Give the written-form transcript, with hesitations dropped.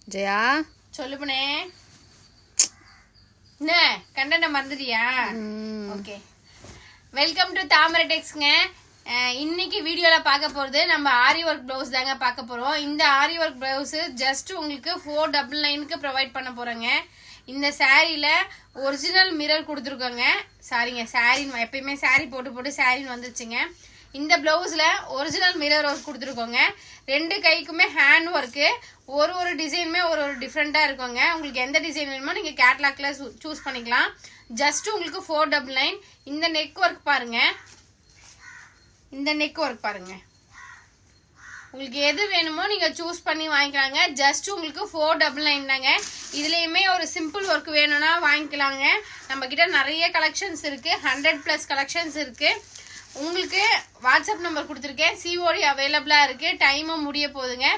ஜெயா சொல்லுப்பனே. என்ன கண்டன மறந்துட்டியா? ஓகே, வெல்கம் டு தாமரை டெக்ஸ்ங்க. இன்னைக்கு வீடியோல பார்க்க போறது நம்ம ஆரி ஒர்க் பிளவுஸ் தாங்க பார்க்க போறோம். இந்த ஆரி ஒர்க் பிளவுஸ் ஜஸ்ட் உங்களுக்கு 499க்கு ப்ரொவைட் பண்ண போறேங்க. இந்த சாரீல ஒரிஜினல் மிரர் கொடுத்துருக்கோங்க. சாரிங்க, சாரி எப்பயுமே சாரி போட்டு போட்டு சாரின்னு வந்துச்சுங்க. இந்த பிளவுஸ்ல ஒரிஜினல் மிரர் ஒர்க் கொடுத்துருக்கோங்க. ரெண்டு கைக்குமே ஹேண்ட் ஒர்க்கு. ஒரு டிசைனுமே ஒரு டிஃப்ரெண்டா இருக்குங்க. உங்களுக்கு எந்த டிசைன் வேணுமோ நீங்க கேட்லாக்ல சூஸ் பண்ணிக்கலாம். ஜஸ்ட் உங்களுக்கு 499. இந்த நெக் ஒர்க் பாருங்க, இந்த நெக் ஒர்க் பாருங்க. உங்களுக்கு எது வேணுமோ நீங்க சூஸ் பண்ணி வாங்கிக்கலாங்க. ஜஸ்ட் உங்களுக்கு 499 தாங்க. இதுலயுமே ஒரு சிம்பிள் ஒர்க் வேணும்னா வாங்கிக்கலாங்க. நம்ம கிட்ட நிறைய கலெக்ஷன்ஸ் இருக்கு, 100+ கலெக்ஷன்ஸ் இருக்கு. உங்களுக்கு வாட்ஸ்அப் நம்பர் கொடுத்துருக்கேன், சிஓடி அவைலபிளா இருக்கு. டைமும் முடிய போகுதுங்க.